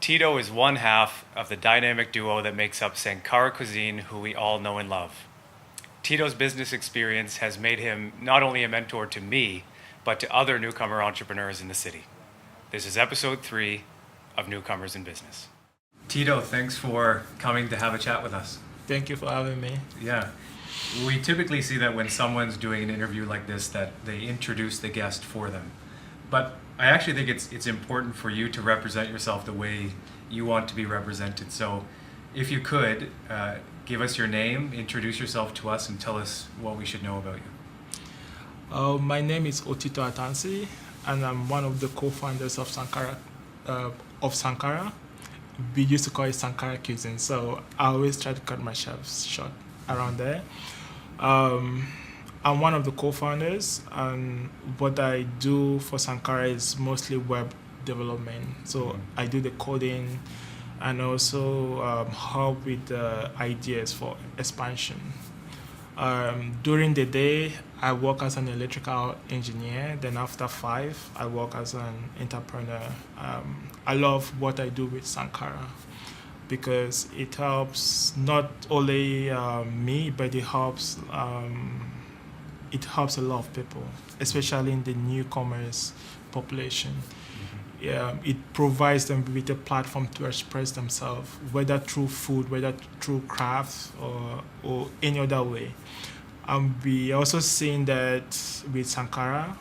Tito is one half of the dynamic duo that makes up Sankara Cuisine, who we all know and love. Tito's business experience has made him not only a mentor to me, but to other newcomer entrepreneurs in the city. This is episode 3 of Newcomers in Business. Tito, thanks for coming to have a chat with us. Thank you for having me. Yeah. We typically see that when someone's doing an interview like this, that they introduce the guest for them. But I actually think it's important for you to represent yourself the way you want to be represented. So if you could, give us your name, introduce yourself to us, and tell us what we should know about you. My name is Tito, and I'm one of the co-founders of Sankara. We used to call it Sankara Cuisine, so I always try to cut myself short around there. I'm one of the co-founders, and what I do for Sankara is mostly web development. So I do the coding and also help with the ideas for expansion. During the day, I work as an electrical engineer. Then after 5, I work as an entrepreneur. I love what I do with Sankara because it helps not only me, but it helps a lot of people, especially in the newcomers population. It provides them with a platform to express themselves, whether through food, whether through crafts, or any other way. We also seen that with Sankara,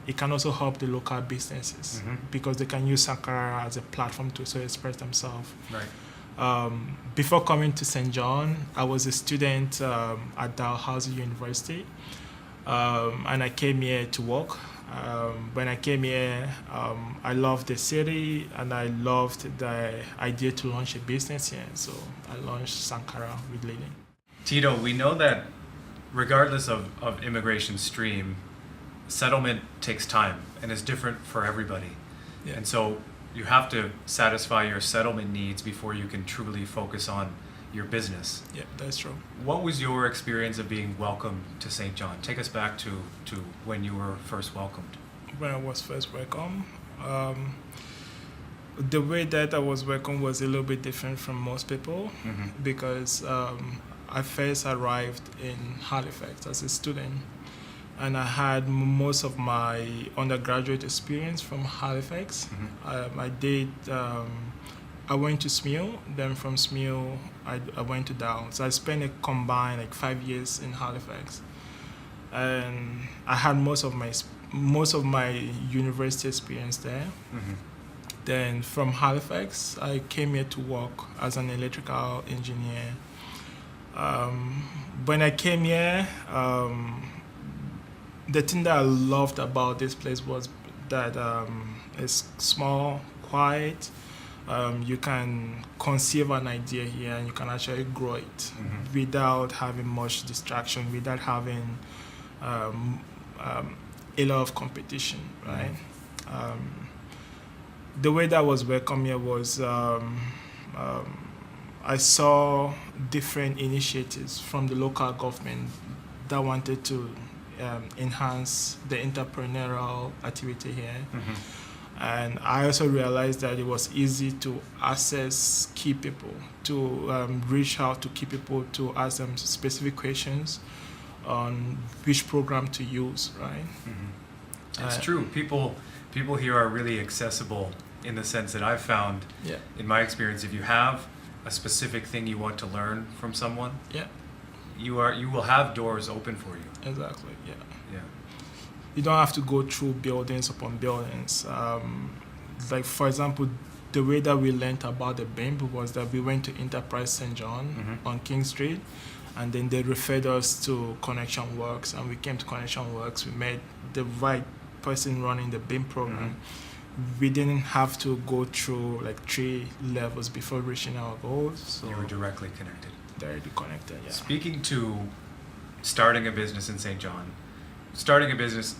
it can also help the local businesses because they can use Sankara as a platform to also express themselves. Right. Before coming to St. John, I was a student at Dalhousie University, and I came here to work. When I came here, I loved the city and I loved the idea to launch a business here. So I launched Sankara with Lily. Tito, we know that regardless of immigration stream, settlement takes time and is different for everybody. Yeah. And so you have to satisfy your settlement needs before you can truly focus on your business. Yeah, that's true. What was your experience of being welcomed to St. John? Take us back to when you were first welcomed. When I was first welcomed, the way that I was welcomed was a little bit different from most people because I first arrived in Halifax as a student, and I had most of my undergraduate experience from Halifax. I went to SMU, then from SMU I went to Dow. So I spent a combined 5 years in Halifax, and I had most of my university experience there. Then from Halifax, I came here to work as an electrical engineer. When I came here, the thing that I loved about this place was that it's small, quiet. You can conceive an idea here and you can actually grow it without having much distraction, without having a lot of competition, right? The way that was welcome here was I saw different initiatives from the local government that wanted to enhance the entrepreneurial activity here. And I also realized that it was easy to access key people, to reach out to key people to ask them specific questions on which program to use, right? It's true. People here are really accessible in the sense that I've found, in my experience, if you have a specific thing you want to learn from someone, you will have doors open for you. Exactly, yeah. Yeah. You don't have to go through buildings upon buildings. For example, the way that we learned about the BIMP was that we went to Enterprise St. John on King Street, and then they referred us to Connection Works, and we came to Connection Works. We met the right person running the BIMP program. We didn't have to go through 3 levels before reaching our goals. So you were directly connected. Directly connected, yeah. Speaking to starting a business in St. John, starting a business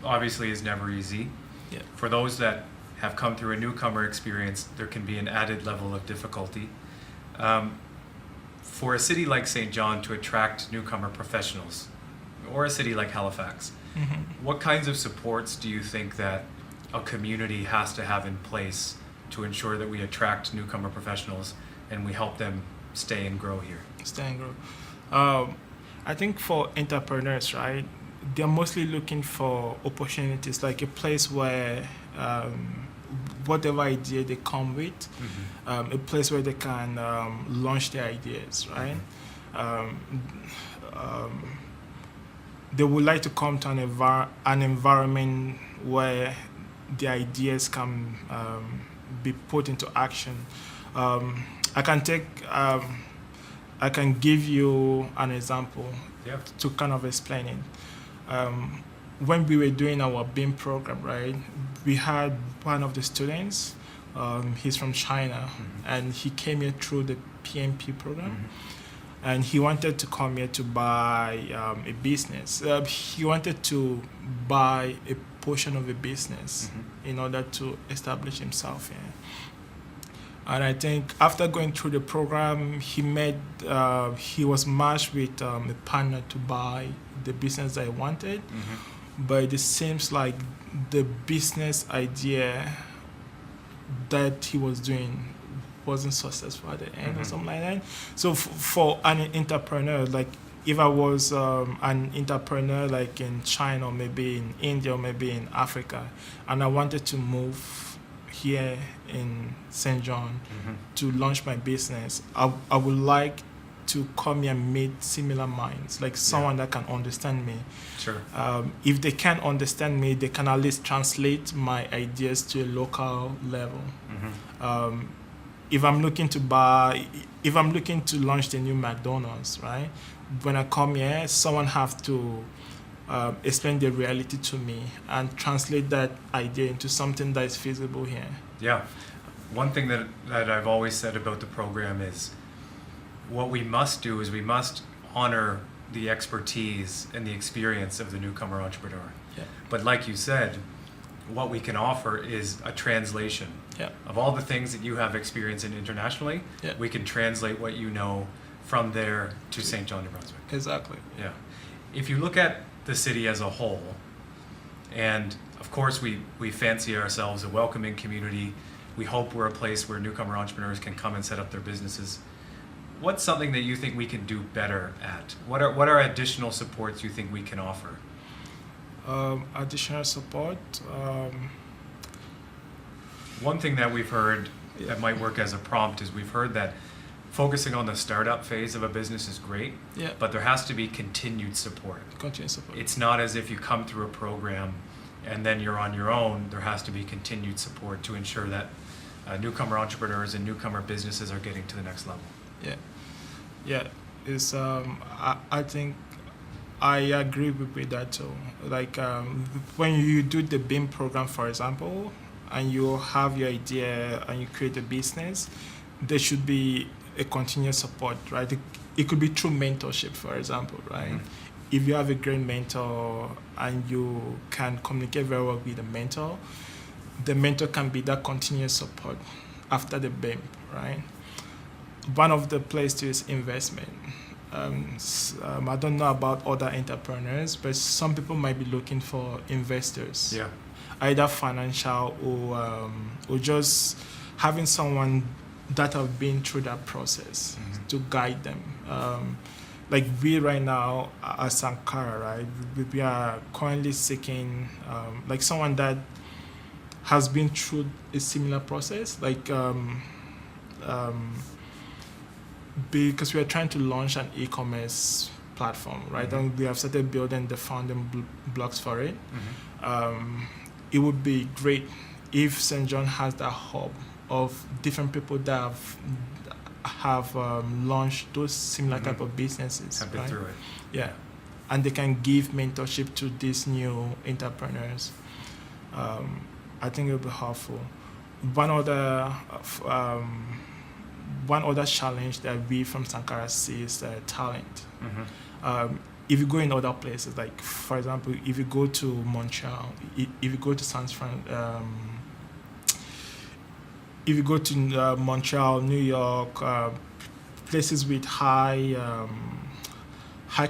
obviously is never easy. Yeah. For those that have come through a newcomer experience, there can be an added level of difficulty. For a city like St. John to attract newcomer professionals, or a city like Halifax, what kinds of supports do you think that a community has to have in place to ensure that we attract newcomer professionals and we help them stay and grow here? Stay and grow. I think for entrepreneurs, right, they're mostly looking for opportunities, like a place where whatever idea they come with, a place where they can launch their ideas, right? They would like to come to an environment where the ideas can be put into action. I can give you an example to kind of explain it. When we were doing our BIM program, right, we had one of the students, he's from China, and he came here through the PMP program, and he wanted to come here to buy a business. He wanted to buy a portion of a business in order to establish himself here. And I think after going through the program, he was matched with a partner to buy the business that he wanted. But it seems like the business idea that he was doing wasn't successful at the end or something like that. So for an entrepreneur, like if I was an entrepreneur like in China or maybe in India or maybe in Africa, and I wanted to move here in St. John to launch my business, I would like to come here and meet similar minds, like someone that can understand me. Sure. If they can't understand me, they can at least translate my ideas to a local level. If I'm looking to launch the new McDonald's, right? When I come here, someone have to explain the reality to me and translate that idea into something that is feasible here. Yeah. One thing that I've always said about the program is what we must do is we must honor the expertise and the experience of the newcomer entrepreneur. Yeah. But like you said, what we can offer is a translation of all the things that you have experience in internationally. We can translate what you know from there to St. John, New Brunswick. Exactly. Yeah. If you look at the city as a whole, and of course we fancy ourselves a welcoming community, we hope we're a place where newcomer entrepreneurs can come and set up their businesses. What's something that you think we can do better at? What are additional supports you think we can offer? Additional support. One thing that we've heard that might work as a prompt is we've heard that focusing on the startup phase of a business is great, but there has to be continued support. Continued support. It's not as if you come through a program and then you're on your own. There has to be continued support to ensure that newcomer entrepreneurs and newcomer businesses are getting to the next level. It's I think I agree with that too. Like when you do the BIM program, for example, and you have your idea and you create a business, there should be a continuous support, right? It could be through mentorship, for example, right? If you have a great mentor and you can communicate very well with the mentor can be that continuous support after the BIM, right? One of the places is investment. I don't know about other entrepreneurs, but some people might be looking for investors, either financial or just having someone that have been through that process to guide them. Like we right now at Sankara, right? We are currently seeking like someone that has been through a similar process, like because we are trying to launch an e-commerce platform, right? And we have started building the founding blocks for it. It would be great if St. John has that hub of different people that have launched those similar type of businesses. Have been through it. Yeah, and they can give mentorship to these new entrepreneurs. I think it will be helpful. One other challenge that we from Sankara see is talent. If you go in other places, like for example, if you go to Montreal, if you go to San Fran, if you go to Montreal, New York, places with high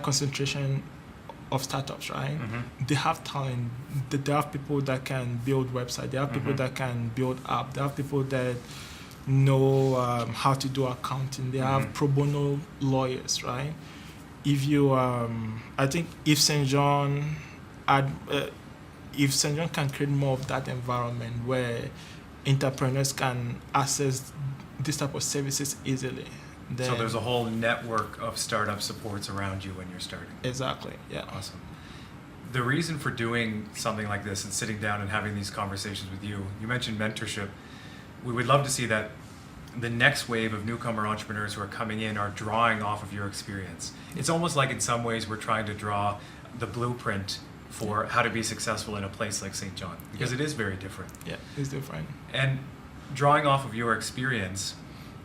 concentration of startups, right? Mm-hmm. They have talent. They have people that can build website. They have people that can build app. They have people that know how to do accounting. They have pro bono lawyers, right? If you, I think if St. John can create more of that environment where entrepreneurs can access this type of services easily, then So there's a whole network of startup supports around you when you're starting. exactly, yeah. Awesome. The reason for doing something like this and sitting down and having these conversations with you, you mentioned mentorship. We would love to see that the next wave of newcomer entrepreneurs who are coming in are drawing off of your experience. It's almost like in some ways we're trying to draw the blueprint for how to be successful in a place like St. John, because it is very different. Yeah, it's different. And drawing off of your experience,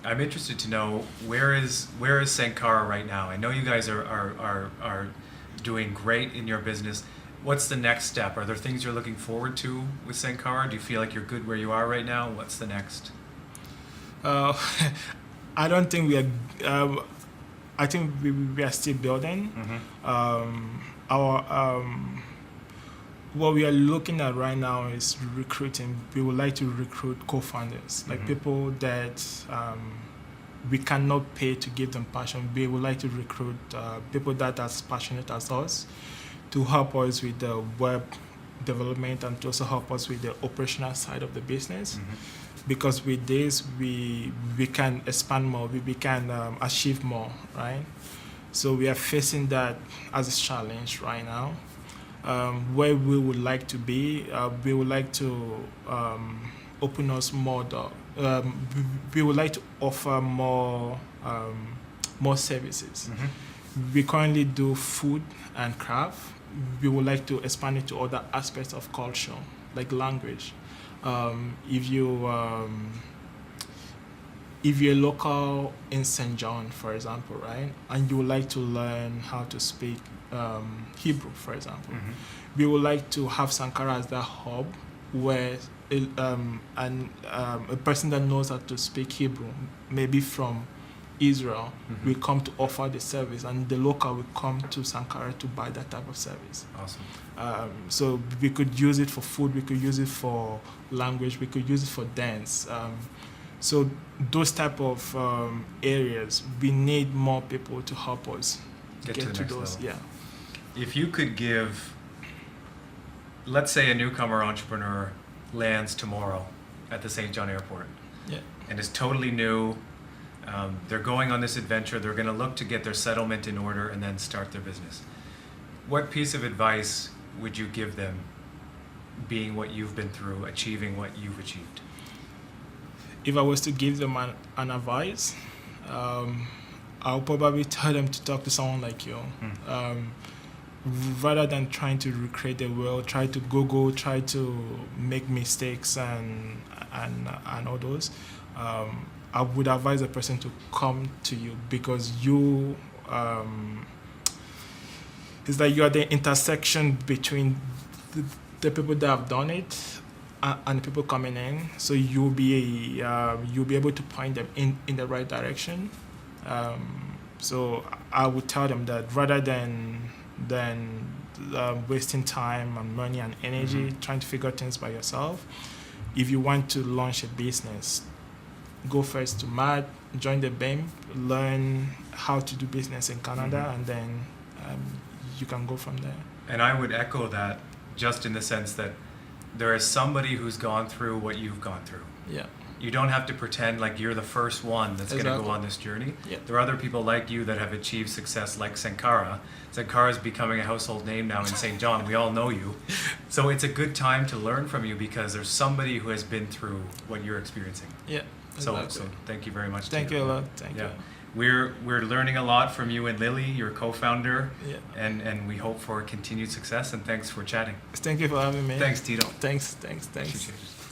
I'm interested to know where is Sankara right now? I know you guys are doing great in your business. What's the next step? Are there things you're looking forward to with Sankara? Do you feel like you're good where you are right now? What's the next? I don't think we are. I think we are still building. What we are looking at right now is recruiting. We would like to recruit co-founders, like people that we cannot pay to give them passion. We would like to recruit people that are as passionate as us to help us with the web development and to also help us with the operational side of the business. Because with this, we can expand more, we can achieve more, right? So we are facing that as a challenge right now. Where we would like to be, we would like to open us more door. We would like to offer more services. We currently do food and craft. We would like to expand it to other aspects of culture, like language. If you're local in St. John, for example, right, and you would like to learn how to speak Hebrew, for example, we would like to have Sankara as that hub where a person that knows how to speak Hebrew, maybe from Israel, will come to offer the service, and the local will come to Sankara to buy that type of service. Awesome. So we could use it for food, we could use it for language, we could use it for dance. So those type of areas, we need more people to help us get to those. Level. Yeah. If you could give, let's say a newcomer entrepreneur lands tomorrow at the St. John airport, and is totally new. They're going on this adventure. They're going to look to get their settlement in order and then start their business. What piece of advice would you give them, being what you've been through, achieving what you've achieved? If I was to give them an advice, I'll probably tell them to talk to someone like you. Rather than trying to recreate the world, try to Google, try to make mistakes and all those. I would advise a person to come to you, because you, it's like you are the intersection between the people that have done it and the people coming in. So you'll be able to point them in the right direction. So I would tell them that rather than wasting time and money and energy trying to figure things by yourself, if you want to launch a business, go first to MAD, join the BIM, learn how to do business in Canada, and then you can go from there. And I would echo that, just in the sense that there is somebody who's gone through what you've gone through. Yeah. You don't have to pretend like you're the first one that's going to go on this journey. Yeah. There are other people like you that have achieved success, like Sankara. Sankara is becoming a household name now in St. John. We all know you. So it's a good time to learn from you, because there's somebody who has been through what you're experiencing. Yeah. Exactly. So thank you very much. Thank Tito. you a lot. Thank you. We're learning a lot from you and Lily, your co-founder, and we hope for continued success, and thanks for chatting. Thank you for having me. Thanks, Tito. Thanks. Cheers.